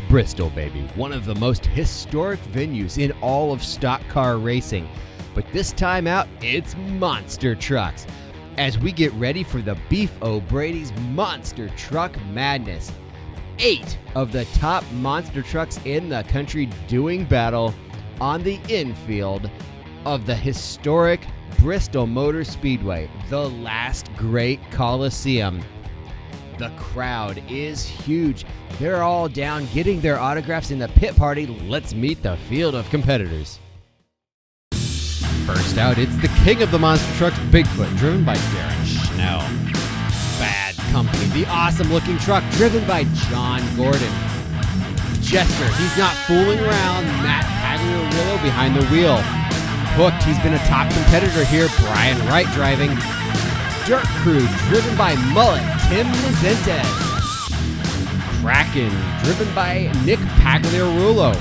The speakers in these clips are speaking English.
Bristol, baby, one of the most historic venues in all of stock car racing. But this time out, it's monster trucks, as we get ready for the Beef O'Brady's Monster Truck Madness. 8 of the top monster trucks in the country doing battle on the infield of the historic Bristol Motor Speedway, the Last Great Colosseum. The crowd is huge. They're all down getting their autographs in the pit party. Let's meet the field of competitors. First out, it's the king of the monster trucks, Bigfoot, driven by Darron Schnell. Bad Company, the awesome-looking truck, driven by John Gordon. Jester, he's not fooling around, Matt Pagliurullo behind the wheel. Hooked, he's been a top competitor here, Bryan Wright driving. Dirt Crew, driven by Mullet, Missentis. Kraken, driven by Nick Pagliurullo.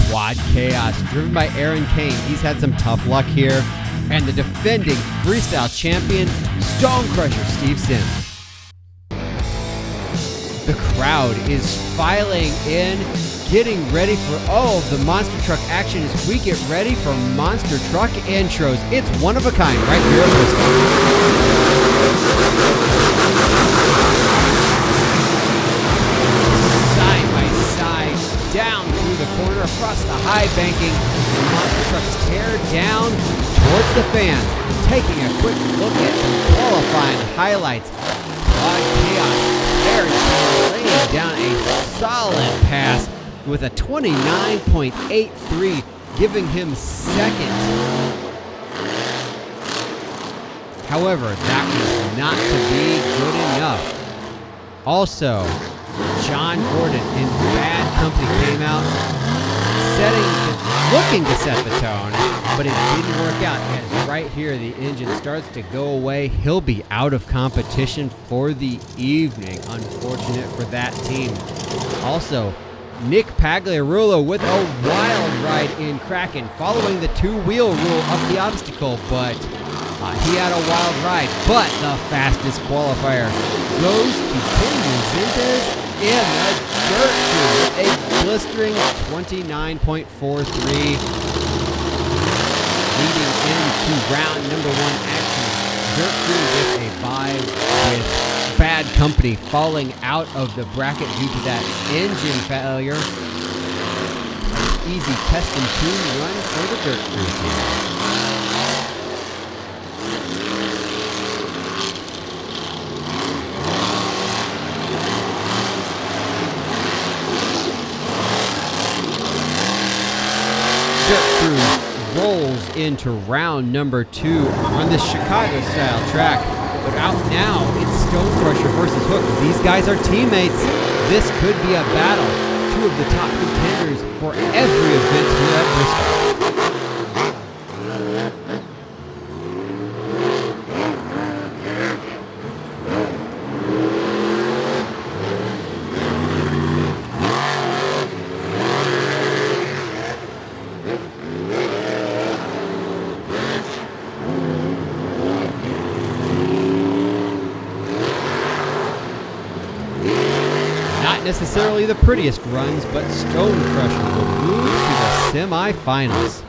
Quad Chaos, driven by Cain. He's had some tough luck here. And the defending Freestyle champion, Stone Crusher Steve Sims. The crowd is filing in, getting ready for all of the monster truck action as we get ready for monster truck intros. It's one of a kind right here at Bristol. Side by side, down through the corner, across the high banking, the monster trucks tear down towards the fans. Taking a quick look at some qualifying highlights. Quad Chaos, laying down a solid pass with a 29.83, giving him second. However, that was not to be good enough. Also, John Gordon in Bad Company came out, looking to set the tone, but it didn't work out. As right here, the engine starts to go away. He'll be out of competition for the evening. Unfortunate for that team. Also, Nick Pagliurullo with a wild ride in Kraken, following the two-wheel rule of the obstacle, but he had a wild ride. But the fastest qualifier goes to Missentis in the Dirt Crew, a blistering 29.43. Leading into round number 1 action. Dirt Crew with a bye, with Bad Company falling out of the bracket due to that engine failure. Easy test and tune run for the Dirt Crew team. Dirt Crew rolls into round number 2 on this Chicago-style track. But out now, it's Stone Crusher versus Hook. These guys are teammates. This could be a battle. 2 of the top contenders for every event here at Bristol. Necessarily the prettiest runs, but Stone Crusher will move to the semifinals.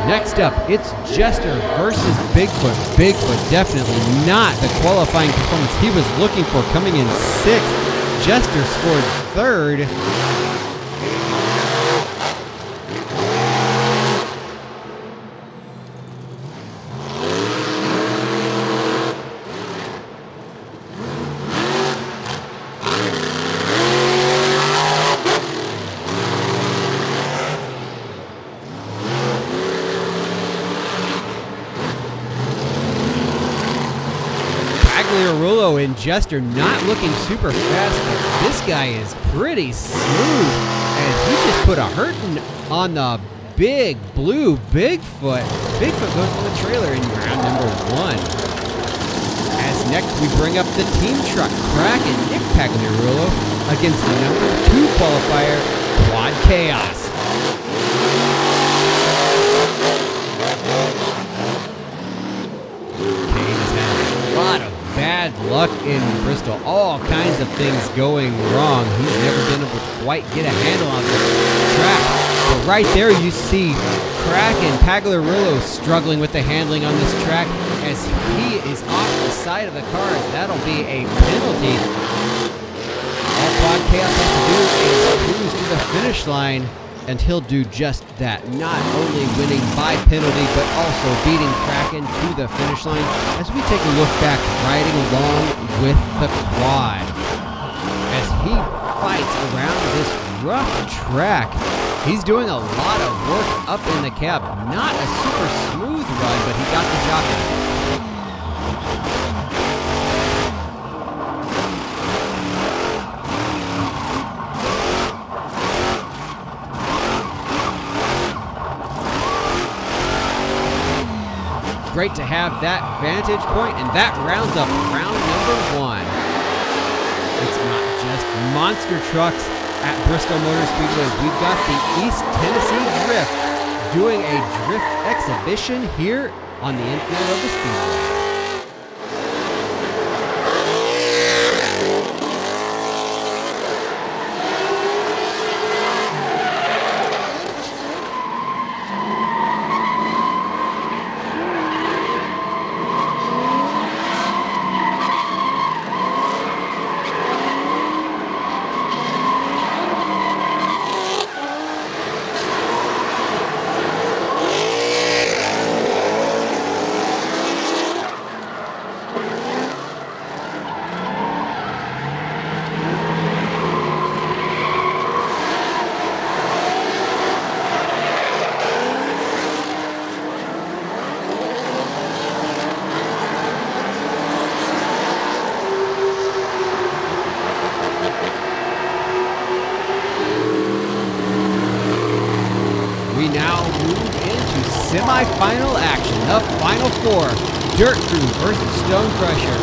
Next up, it's Jester versus Bigfoot. Bigfoot definitely not the qualifying performance he was looking for, coming in 6th. Jester scored 3rd. Pagliurullo and Jester not looking super fast, but this guy is pretty smooth, and he just put a hurting on the big blue Bigfoot. Bigfoot goes on the trailer in round number 1. As next we bring up the team truck, Kraken, Nick Pagliurullo against the number 2 qualifier, Quad Chaos. Cain has had a lot of bad luck in Bristol. All kinds of things going wrong. He's never been able to quite get a handle on the track. But right there you see Kraken, Pagliurullo struggling with the handling on this track as he is off the side of the cars. That'll be a penalty. All Quad Chaos has to do is cruise to the finish line, and he'll do just that. Not only winning by penalty, but also beating Kraken to the finish line. As we take a look back, riding along with the quad, as he fights around this rough track. He's doing a lot of work up in the cab. Not a super smooth run, but he got the job done. Great to have that vantage point, and that rounds up round number 1. It's not just monster trucks at Bristol Motor Speedway. We've got the East Tennessee Drift doing a drift exhibition here on the infield of the Speedway. Semi-final action, the final 4, Dirt Crew versus Stone Crusher.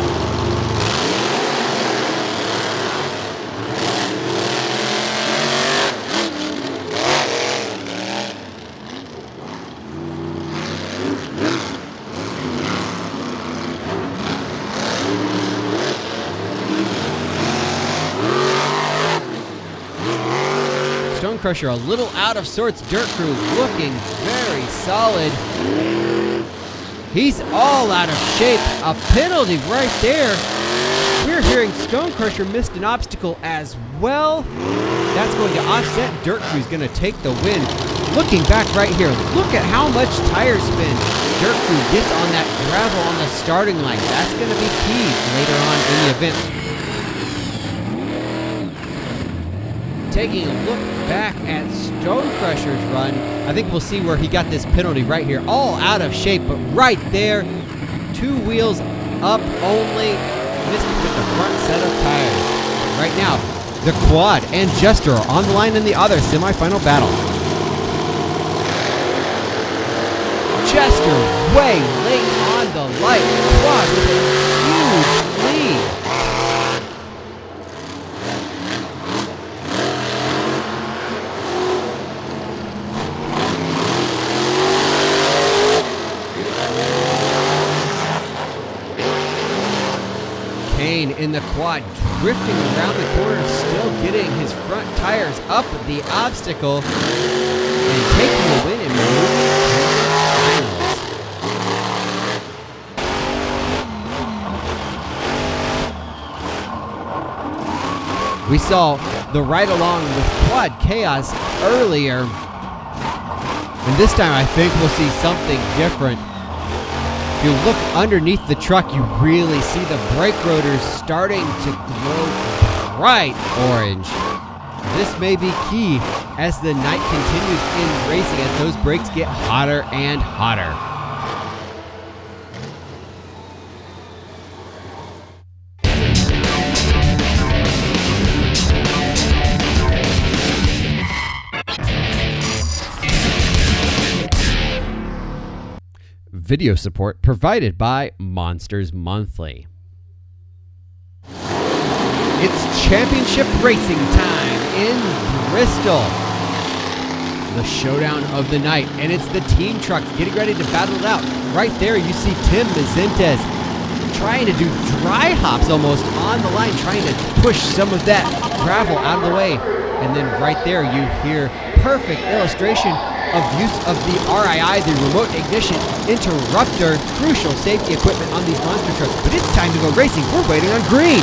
Stone Crusher a little out of sorts. Dirt Crew looking very solid. He's all out of shape. A penalty right there. We're hearing Stone Crusher missed an obstacle as well. That's going to offset. Dirt Crew's going to take the win. Looking back right here, look at how much tire spin Dirt Crew gets on that gravel on the starting line. That's going to be key later on in the event. Taking a look back at Stone Crusher's run, I think we'll see where he got this penalty right here. All out of shape, but right there, 2 wheels up only, missed with the front set of tires. Right now, the quad and Jester are on the line in the other semifinal battle. Jester way late on the light. Quad with a huge lead. Cain in the quad, drifting around the corner, still getting his front tires up the obstacle, and taking the win and moving to the finals. We saw the ride along with Quad Chaos earlier, and this time I think we'll see something different. If you look underneath the truck, you really see the brake rotors starting to glow bright orange. This may be key as the night continues in racing, as those brakes get hotter and hotter. Video support provided by Monsters Monthly. It's championship racing time in Bristol. The showdown of the night, and it's the team truck getting ready to battle it out. Right there you see Tim Missentis trying to do dry hops almost on the line, trying to push some of that gravel out of the way. And then right there you hear perfect illustration of use of the RII, the remote ignition interrupter, crucial safety equipment on these monster trucks. But it's time to go racing. We're waiting on green.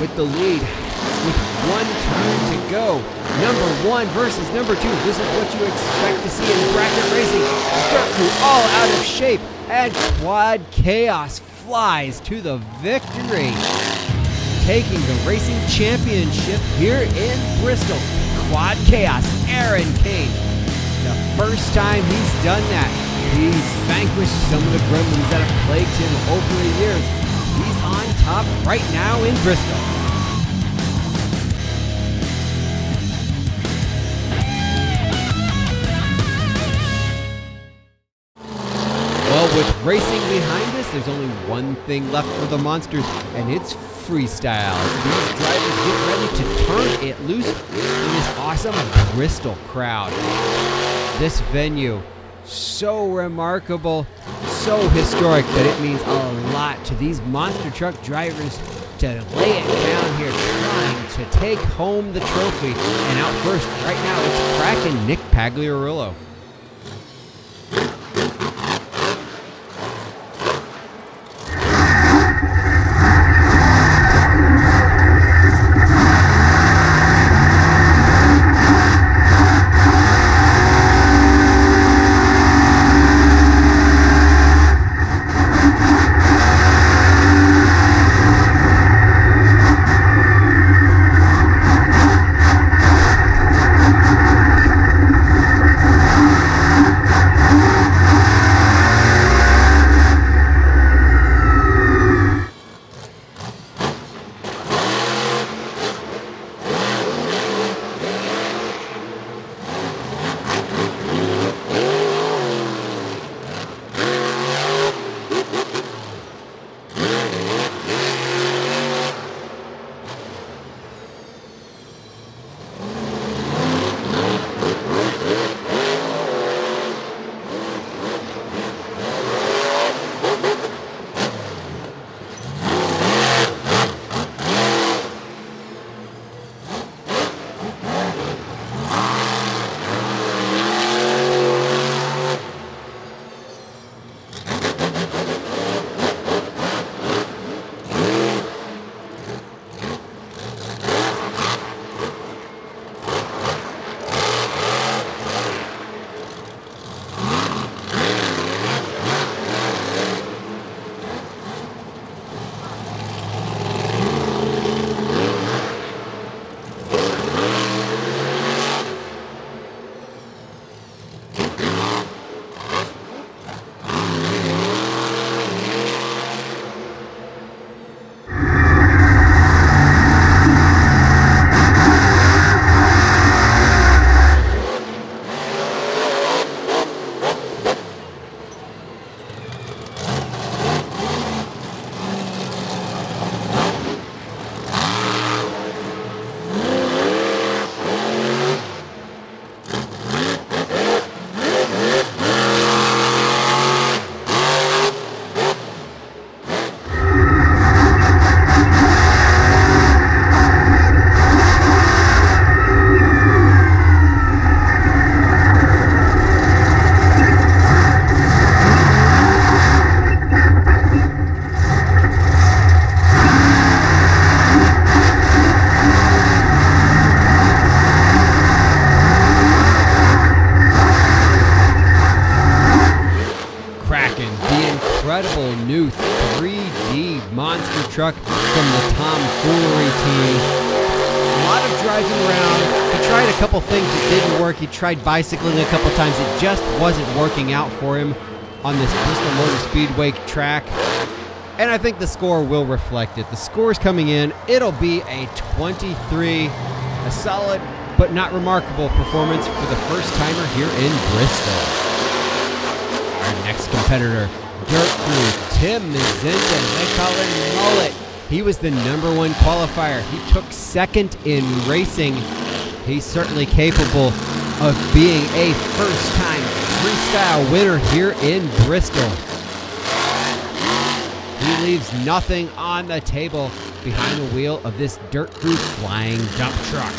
With the lead, with 1 turn to go. Number 1 versus number 2. This is what you expect to see in bracket racing. Dirt crew all out of shape, and Quad Chaos flies to the victory, taking the racing championship here in Bristol. Quad Chaos, Aaron Cain. The first time he's done that. He's vanquished some of the gremlins that have plagued him over the years. He's on top right now in Bristol. Well, with racing behind us, there's only one thing left for the monsters, and it's freestyle. These drivers get ready to turn it loose in this awesome Bristol crowd. This venue, so remarkable, so historic that it means a lot to these monster truck drivers to lay it down here, trying to take home the trophy. And out first right now, it's Kraken Nick Pagliurullo. incredible new 3D monster truck from the Tomfoolery team. A lot of driving around. He tried a couple things that didn't work. He tried bicycling a couple times. It just wasn't working out for him on this Bristol Motor Speedway track. And I think the score will reflect it. The score's coming in. It'll be a 23, a solid but not remarkable performance for the first timer here in Bristol. Our next competitor, Dirt Crew, Tim Missentis, they call him Mullet. He was the #1 qualifier. He took second in racing. He's certainly capable of being a first-time freestyle winner here in Bristol. He leaves nothing on the table behind the wheel of this Dirt Crew flying dump truck.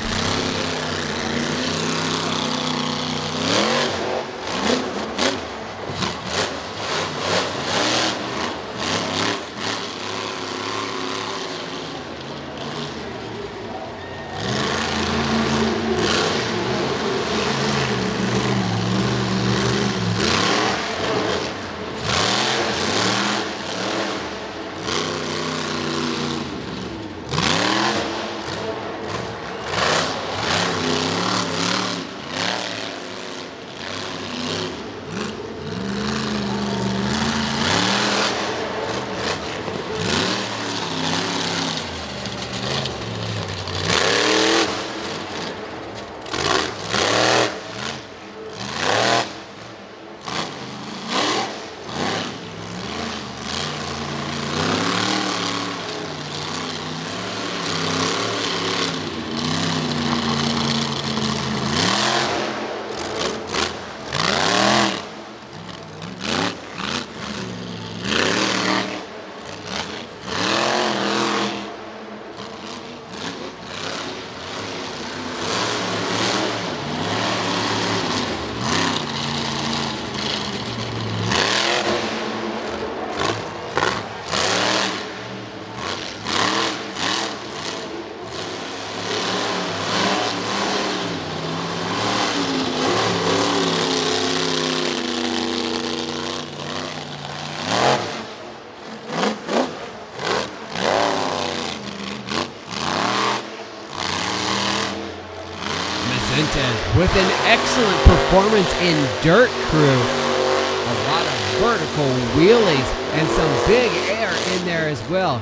With an excellent performance in Dirt Crew. A lot of vertical wheelies and some big air in there as well.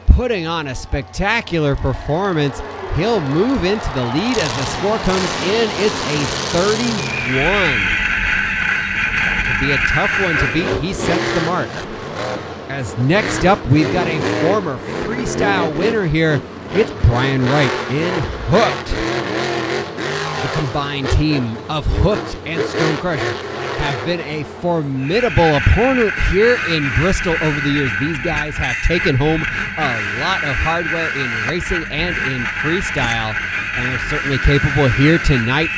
Putting on a spectacular performance. He'll move into the lead as the score comes in. It's a 31. Could be a tough one to beat. He sets the mark. As next up, we've got a former freestyle winner here. It's Bryan Wright in Hooked. The combined team of Hooked and Stone Crusher have been a formidable opponent here in Bristol over the years. These guys have taken home a lot of hardware in racing and in freestyle, and are certainly capable here tonight.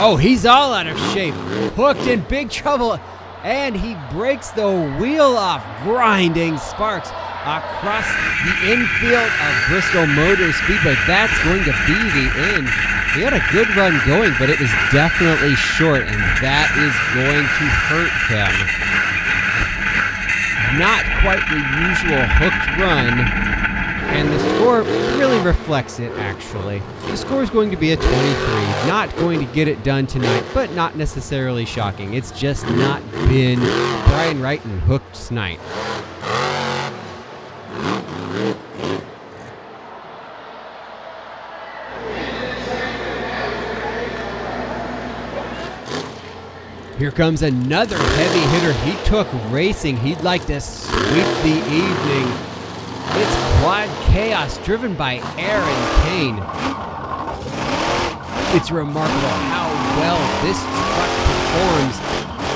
Oh, he's all out of shape. Hooked in big trouble, and he breaks the wheel off, grinding sparks across the infield of Bristol Motor Speedway. That's going to be the end. He had a good run going, but it was definitely short, and that is going to hurt him. Not quite the usual hooked run. And the score really reflects it, actually. The score is going to be a 23. Not going to get it done tonight, but not necessarily shocking. It's just not been Bryan Wright and Hooked's night. Here comes another heavy hitter. He took racing. He'd like to sweep the evening. It's Quad Chaos, driven by Cain. It's remarkable how well this truck performs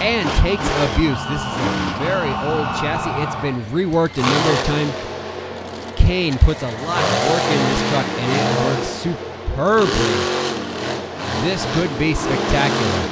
and takes abuse. This is a very old chassis. It's been reworked a number of times. Cain puts a lot of work in this truck, and it works superbly. This could be spectacular.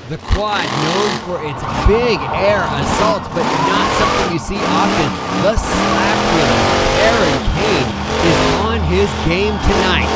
The quad, known for its big air assaults, but not something you see often. The slap wheeler, Darron Cain, is on his game tonight.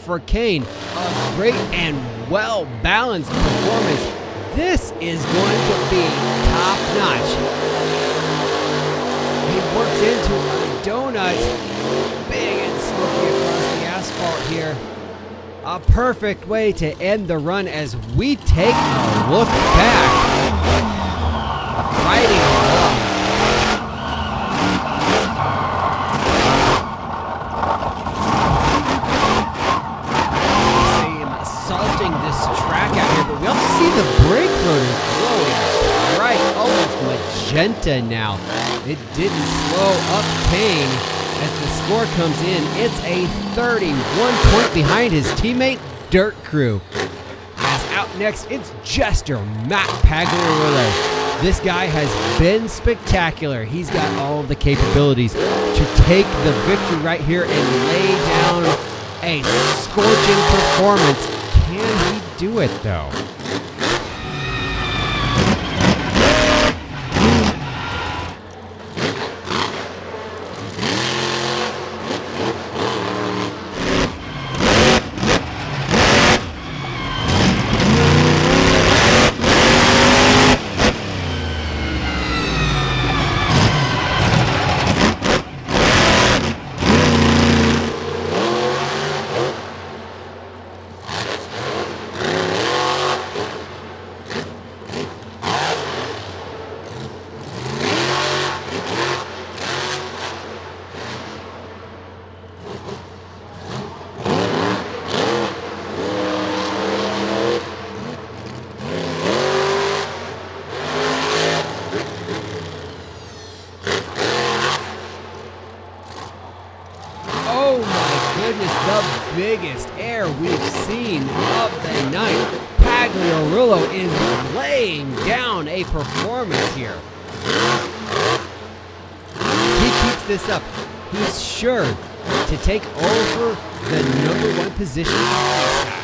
For Cain, a great and well-balanced performance. This is going to be top-notch. He works into a donut, big and smoky across the asphalt here. A perfect way to end the run as we take a look back. Riding along. The brake rotor glowing bright, almost magenta now. It didn't slow up Cain as the score comes in. It's a 31 point behind his teammate Dirt Crew. As out next, it's Jester, Matt Pagliurullo. This guy has been spectacular. He's got all of the capabilities to take the victory right here and lay down a scorching performance. Can he do it though? Biggest air we've seen of the night. Pagliurullo is laying down a performance here. He keeps this up. He's sure to take over the #1 position in freestyle.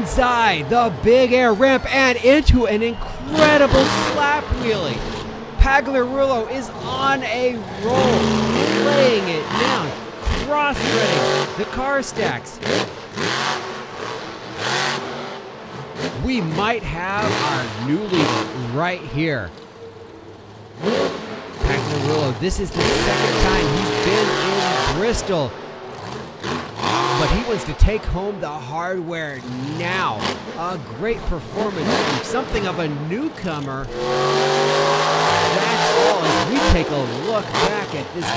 inside the big air ramp and into an incredible slap wheelie. Pagliurullo is on a roll, laying it down, cross-threading the car stacks. We might have our new leader right here. Pagliurullo, this is the second time he's been in Bristol, but he wants to take home the hardware now. A great performance from something of a newcomer. That's all as we take a look back at this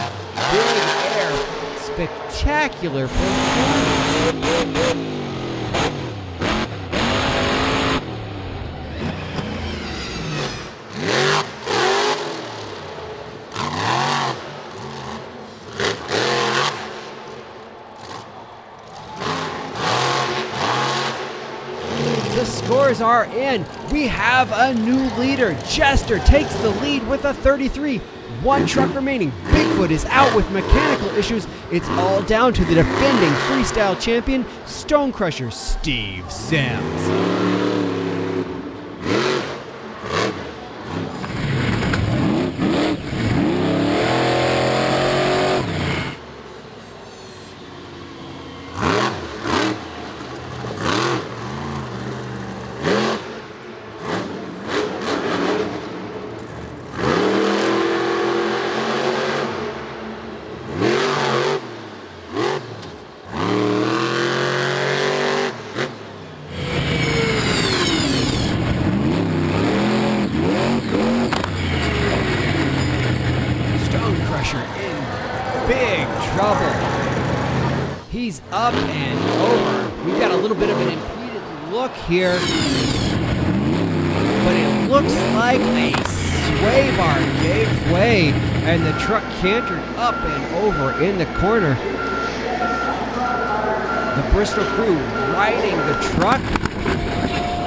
big air spectacular performance. The scores are in. We have a new leader. Jester takes the lead with a 33. One truck remaining. Bigfoot is out with mechanical issues. It's all down to the defending freestyle champion, Stonecrusher Steve Sims. Big trouble. He's up and over. We've got a little bit of an impeded look here, but it looks like a sway bar gave way and the truck cantered up and over in the corner. The Bristol crew riding the truck.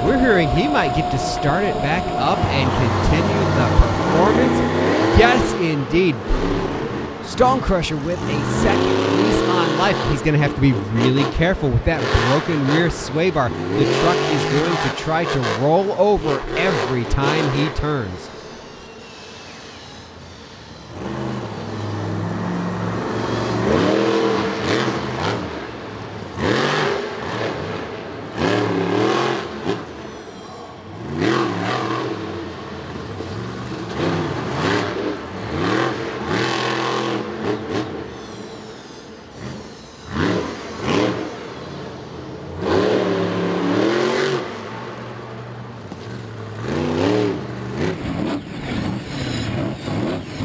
We're hearing he might get to start it back up and continue the performance. Yes, indeed. Stonecrusher with a second lease on life. He's going to have to be really careful with that broken rear sway bar. The truck is going to try to roll over every time he turns.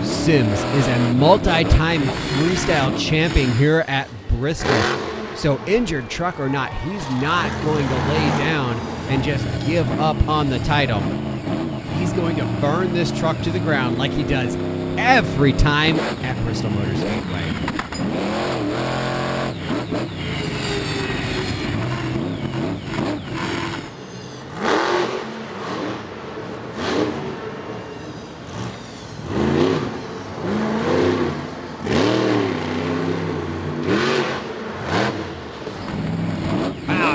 Sims is a multi-time freestyle champion here at Bristol. So injured truck or not, he's not going to lay down and just give up on the title. He's going to burn this truck to the ground like he does every time at Bristol Motor Speedway.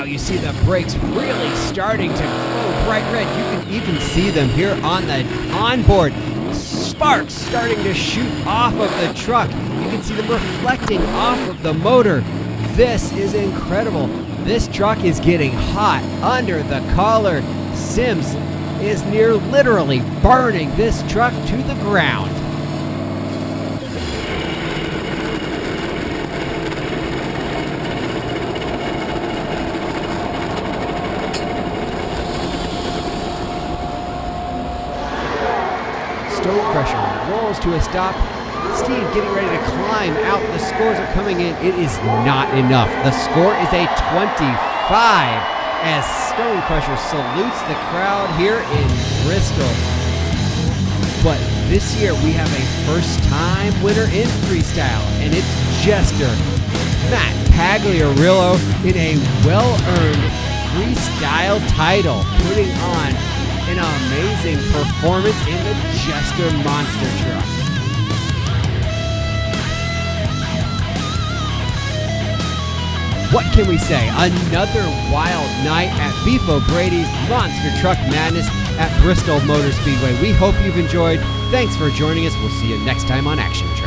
You see the brakes really starting to glow bright red. You can even see them here on the onboard. Sparks starting to shoot off of the truck. You can see them reflecting off of the motor. This is incredible. This truck is getting hot under the collar. Sims is near literally burning this truck to the ground. Stonecrusher rolls to a stop. Steve getting ready to climb out. The scores are coming in. It is not enough. The score is a 25 as Stonecrusher salutes the crowd here in Bristol. But this year we have a first-time winner in freestyle, and it's Jester, Matt Pagliurullo, in a well-earned freestyle title, putting on an amazing performance in the Jester monster truck. What can we say? Another wild night at Beef O'Brady's Monster Truck Madness at Bristol Motor Speedway. We hope you've enjoyed. Thanks for joining us. We'll see you next time on ActionTracks.